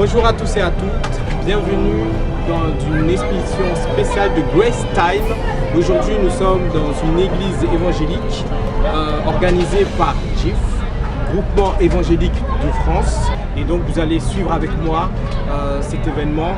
Bonjour à tous et à toutes, bienvenue dans une expédition spéciale de Grace Time. Aujourd'hui nous sommes dans une église évangélique organisée par GIF, Groupement évangélique de France. Et donc vous allez suivre avec moi cet événement.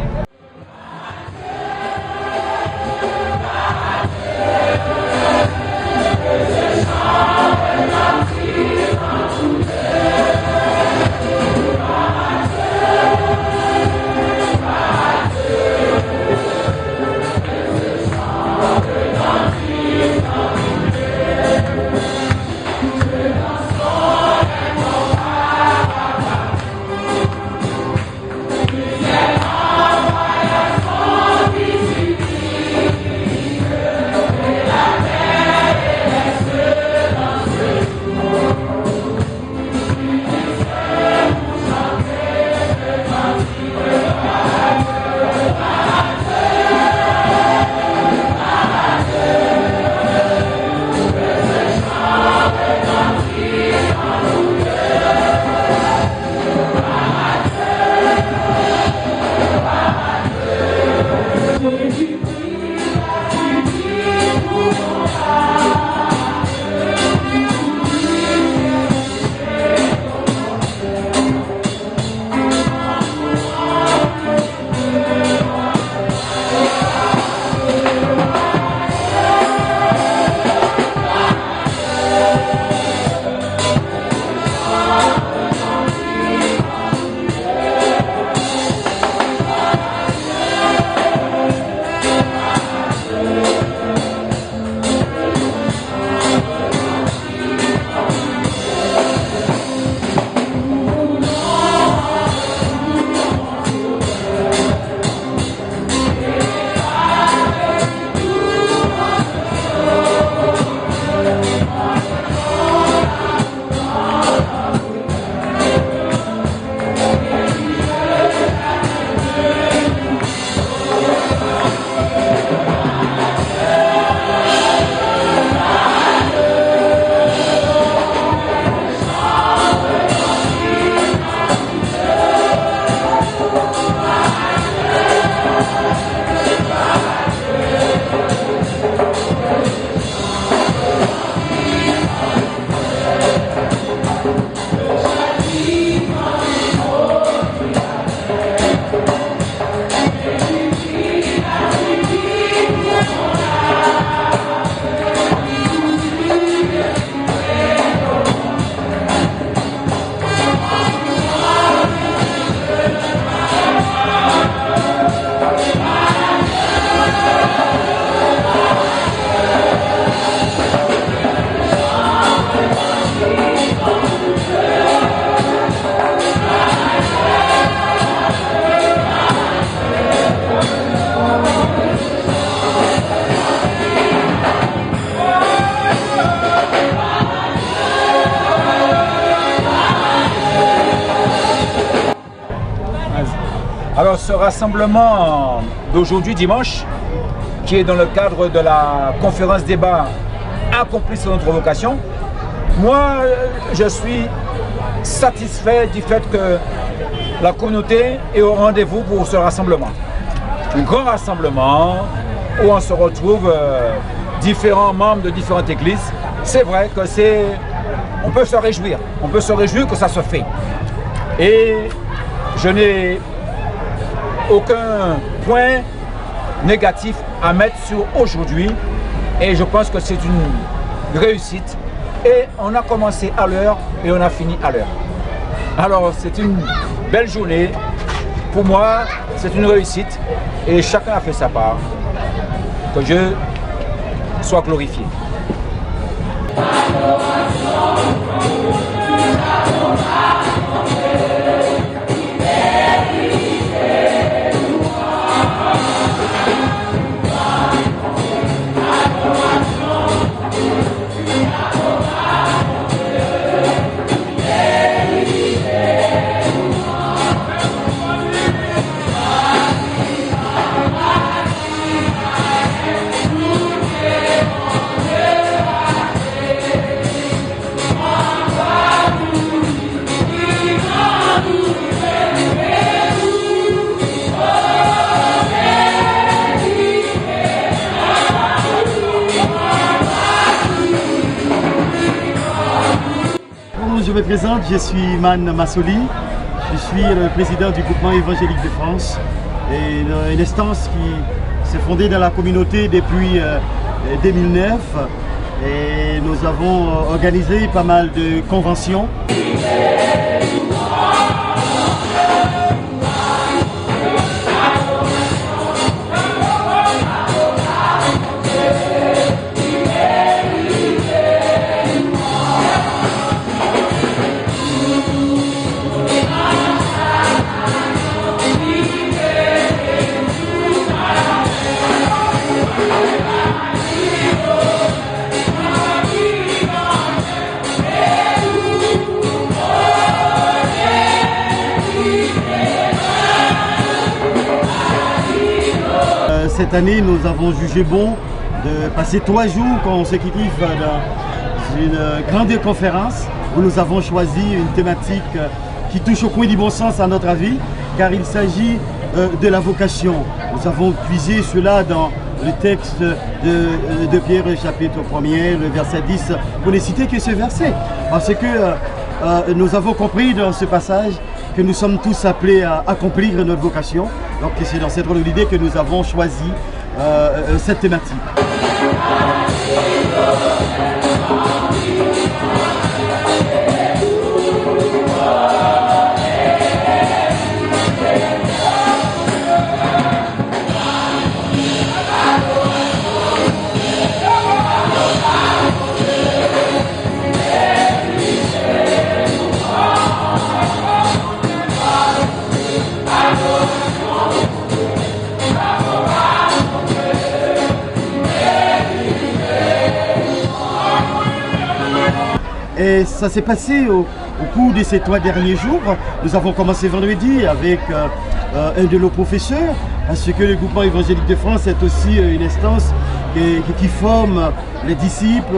Alors ce rassemblement d'aujourd'hui dimanche, qui est dans le cadre de la conférence débat Accomplissons notre vocation, moi je suis satisfait du fait que la communauté est au rendez-vous pour ce rassemblement. Un grand rassemblement où on se retrouve différents membres de différentes églises. C'est vrai que on peut se réjouir que ça se fait. Et je n'ai aucun point négatif à mettre sur aujourd'hui et je pense que c'est une réussite. Et on a commencé à l'heure et on a fini à l'heure. Alors c'est une belle journée. Pour moi, c'est une réussite et chacun a fait sa part. Que Dieu soit glorifié. Je me présente, je suis Man Massoli, je suis le président du groupement évangélique de France, et une instance qui s'est fondée dans la communauté depuis 2009 et nous avons organisé pas mal de conventions. Cette année, nous avons jugé bon de passer 3 jours consécutifs dans une grande conférence où nous avons choisi une thématique qui touche au coin du bon sens à notre avis, car il s'agit de la vocation. Nous avons puisé cela dans le texte de Pierre, chapitre 1er, le verset 10, pour ne citer que ce verset, parce que nous avons compris dans ce passage que nous sommes tous appelés à accomplir notre vocation. Donc c'est dans cette idée que nous avons choisi cette thématique. Et ça s'est passé au cours de ces 3 derniers jours. Nous avons commencé vendredi avec un de nos professeurs, parce que le groupement évangélique de France est aussi une instance qui forme les disciples,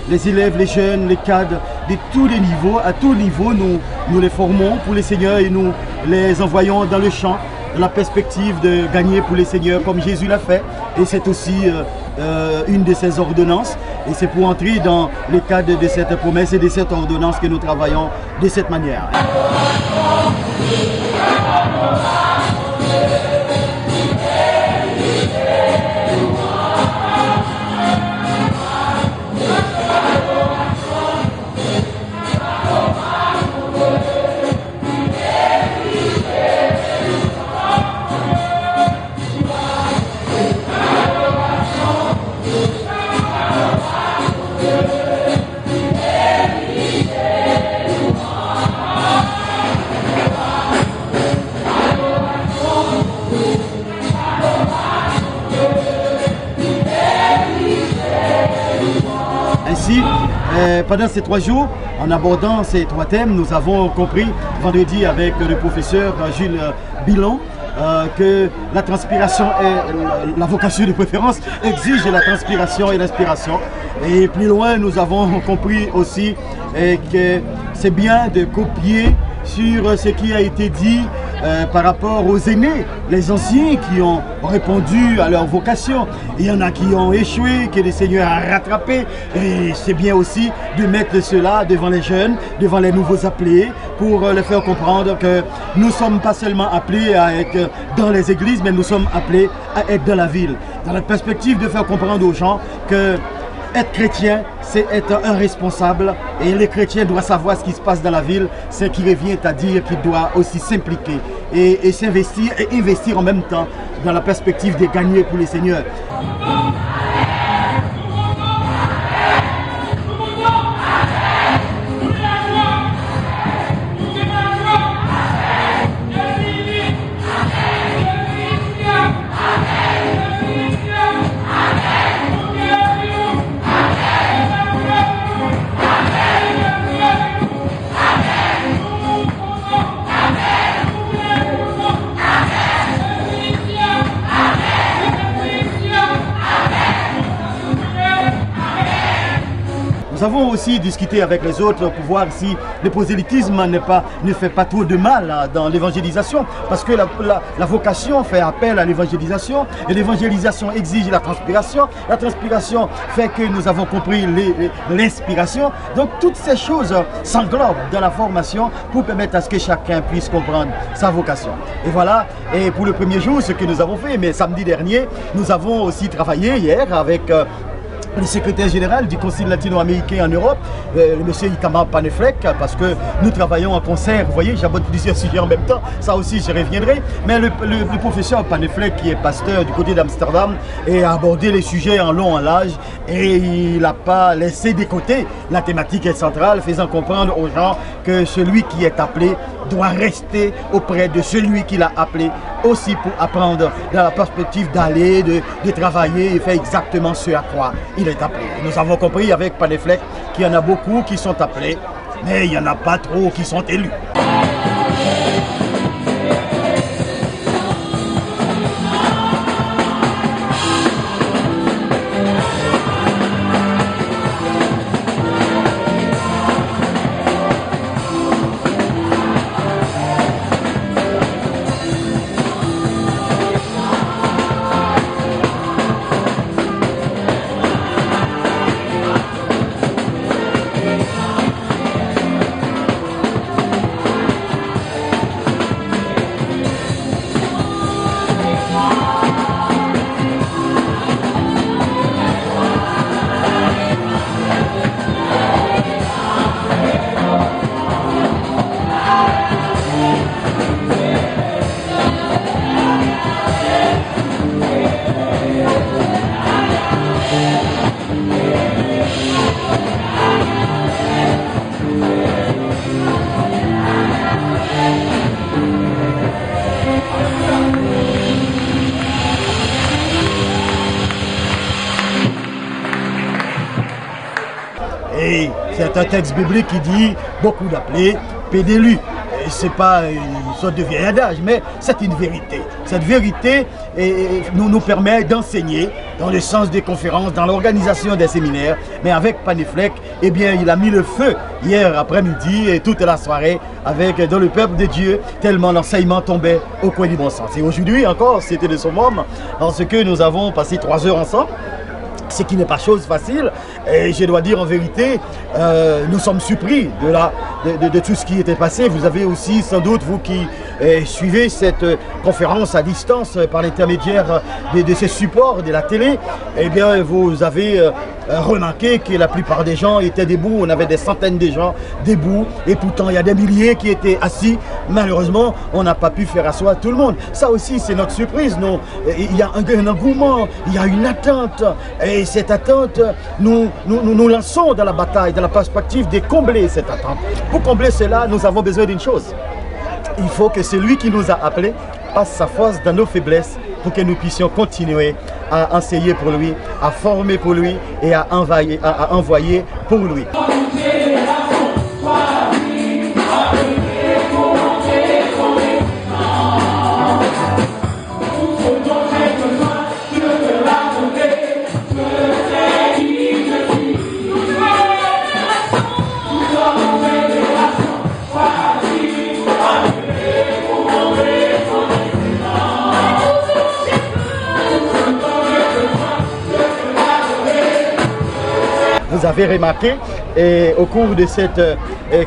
les élèves, les jeunes, les cadres, de tous les niveaux. À tous niveaux, nous les formons pour les seigneurs et nous les envoyons dans le champ, dans la perspective de gagner pour les seigneurs comme Jésus l'a fait. Et c'est aussi une de ses ordonnances. Et c'est pour entrer dans le cadre de cette promesse et de cette ordonnance que nous travaillons de cette manière. Ainsi, pendant ces 3 jours, en abordant ces 3 thèmes, nous avons compris vendredi avec le professeur Jules Bilan que la transpiration est la vocation de préférence, exige la transpiration et l'inspiration. Et plus loin, nous avons compris aussi que c'est bien de copier sur ce qui a été dit par rapport aux aînés, les anciens qui ont répondu à leur vocation. Il y en a qui ont échoué, que le Seigneur a rattrapé. Et c'est bien aussi de mettre cela devant les jeunes, devant les nouveaux appelés, pour leur faire comprendre que nous ne sommes pas seulement appelés à être dans les églises, mais nous sommes appelés à être dans la ville. Dans la perspective de faire comprendre aux gens que être chrétien, c'est être un responsable, et les chrétiens doivent savoir ce qui se passe dans la ville, ce qui revient à dire qu'il doit aussi s'impliquer et s'investir et investir en même temps dans la perspective de gagner pour le Seigneur. Nous avons aussi discuté avec les autres pour voir si le prosélytisme ne fait pas trop de mal dans l'évangélisation, parce que la vocation fait appel à l'évangélisation, et l'évangélisation exige la transpiration fait que nous avons compris l'inspiration. Donc toutes ces choses s'englobent dans la formation pour permettre à ce que chacun puisse comprendre sa vocation. Et voilà, et pour le premier jour, ce que nous avons fait, mais samedi dernier, nous avons aussi travaillé hier avec le secrétaire général du Conseil latino-américain en Europe, le monsieur Itamar Paneflek, parce que nous travaillons en concert. Vous voyez, j'aborde plusieurs sujets en même temps, ça aussi je reviendrai. Mais le professeur Paneflek, qui est pasteur du côté d'Amsterdam, a abordé les sujets en long, en large, et il n'a pas laissé de côté la thématique centrale, faisant comprendre aux gens que celui qui est appelé doit rester auprès de celui qui l'a appelé, aussi pour apprendre dans la perspective d'aller, de travailler et faire exactement ce à quoi il est appelé. Nous avons compris avec Paneflek qu'il y en a beaucoup qui sont appelés, mais il n'y en a pas trop qui sont élus. Et c'est un texte biblique qui dit beaucoup d'appelés, peu d'élus. Ce n'est pas une sorte de vieil adage, mais c'est une vérité. Cette vérité nous permet d'enseigner dans le sens des conférences, dans l'organisation des séminaires. Mais avec Paneflek, eh bien, il a mis le feu hier après-midi et toute la soirée dans le peuple de Dieu, tellement l'enseignement tombait au coin du bon sens. Et aujourd'hui encore, c'était de son moment, parce que nous avons passé 3 heures ensemble, ce qui n'est pas chose facile, et je dois dire en vérité, nous sommes surpris de tout ce qui était passé. Vous avez aussi sans doute, vous qui suivez cette conférence à distance par l'intermédiaire de ces supports de la télé, eh bien vous avez remarqué que la plupart des gens étaient debout. On avait des centaines de gens debout, et pourtant il y a des milliers qui étaient assis. Malheureusement, on n'a pas pu faire asseoir tout le monde. Ça aussi, c'est notre surprise. Il y a un engouement, il y a une attente, et cette attente, nous lançons dans la bataille, dans la perspective de combler cette attente. Pour combler cela, nous avons besoin d'une chose. Il faut que celui qui nous a appelés passe sa force dans nos faiblesses pour que nous puissions continuer à enseigner pour lui, à former pour lui et à envoyer pour lui. vous avez remarqué. Et au cours de cette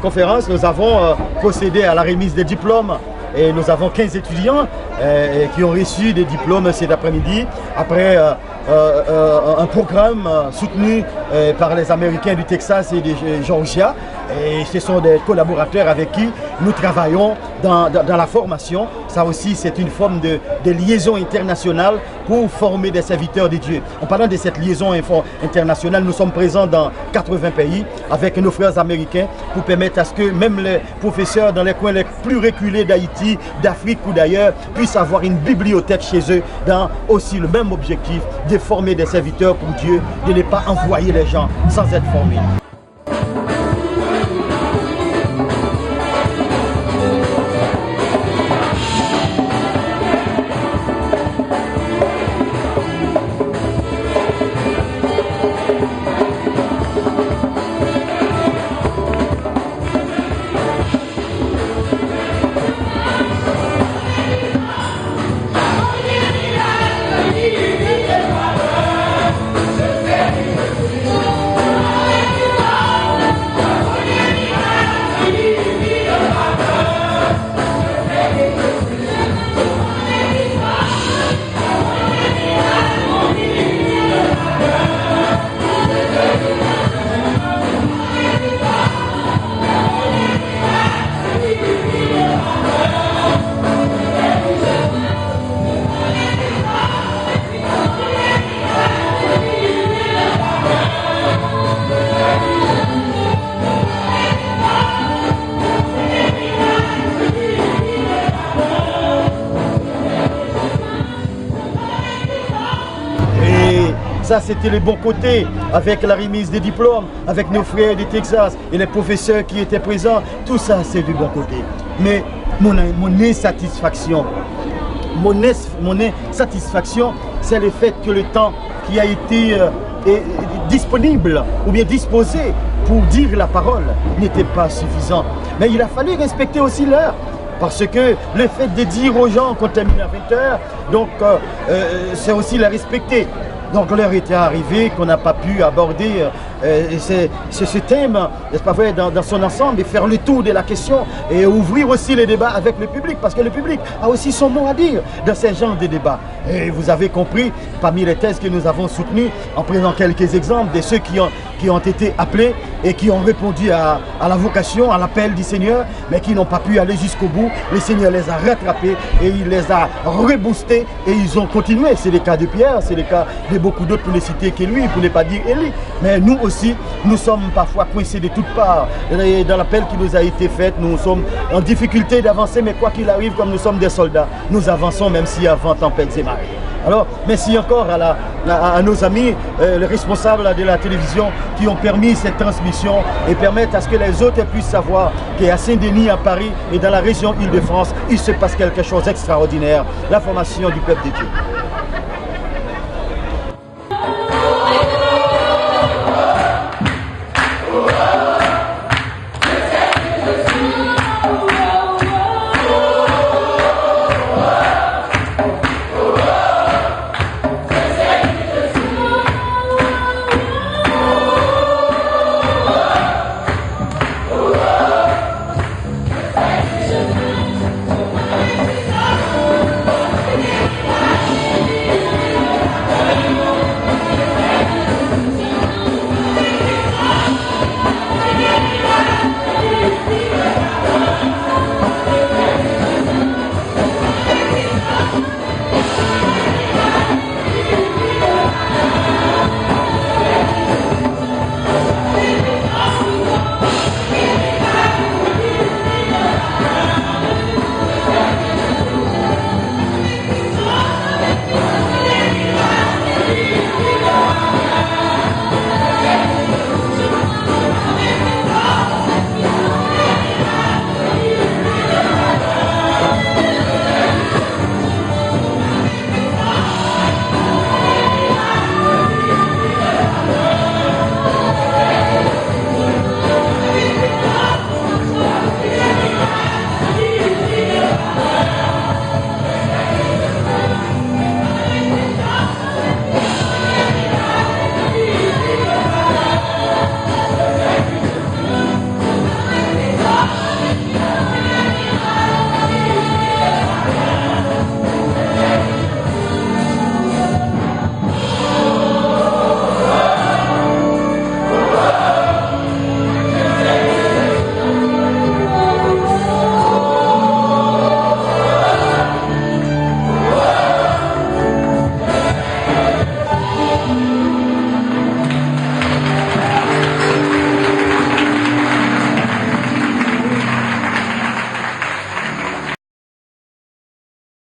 conférence, nous avons procédé à la remise des diplômes. Et nous avons 15 étudiants qui ont reçu des diplômes cet après-midi, après un programme soutenu par les Américains du Texas et de Georgia. Et ce sont des collaborateurs avec qui nous travaillons dans la formation. Ça aussi, c'est une forme de liaison internationale pour former des serviteurs de Dieu. En parlant de cette liaison internationale, nous sommes présents dans 80 pays avec nos frères américains pour permettre à ce que même les professeurs dans les coins les plus reculés d'Haïti, d'Afrique ou d'ailleurs puissent avoir une bibliothèque chez eux dans aussi le même objectif de former des serviteurs pour Dieu, de ne pas envoyer les gens sans être formés. Ça, c'était les bons côtés, avec la remise des diplômes, avec nos frères du Texas et les professeurs qui étaient présents. Tout ça, c'est du bon côté. Mais mon insatisfaction, c'est le fait que le temps qui a été disponible ou bien disposé pour dire la parole n'était pas suffisant. Mais il a fallu respecter aussi l'heure. Parce que le fait de dire aux gens qu'on termine à 20h, donc c'est aussi la respecter. Donc l'heure était arrivée qu'on n'a pas pu aborder ce thème, n'est-ce pas vrai, dans son ensemble, et faire le tour de la question et ouvrir aussi les débats avec le public, parce que le public a aussi son mot à dire dans ces genres de débats. Et vous avez compris, parmi les thèses que nous avons soutenues, en prenant quelques exemples de ceux qui ont été appelés et qui ont répondu à la vocation, à l'appel du Seigneur, mais qui n'ont pas pu aller jusqu'au bout. Le Seigneur les a rattrapés et il les a reboostés et ils ont continué. C'est le cas de Pierre, c'est le cas de beaucoup d'autres, pour ne citer que lui, pour ne pas dire Élie. Mais nous aussi, nous sommes parfois coincés de toutes parts. Et dans l'appel qui nous a été fait, nous sommes en difficulté d'avancer, mais quoi qu'il arrive, comme nous sommes des soldats, nous avançons même s'il y a vent, tempête et marée. Alors, merci encore à nos amis, les responsables de la télévision qui ont permis cette transmission et permettent à ce que les autres puissent savoir qu'à Saint-Denis, à Paris et dans la région Île-de-France, il se passe quelque chose d'extraordinaire, la formation du peuple de Dieu.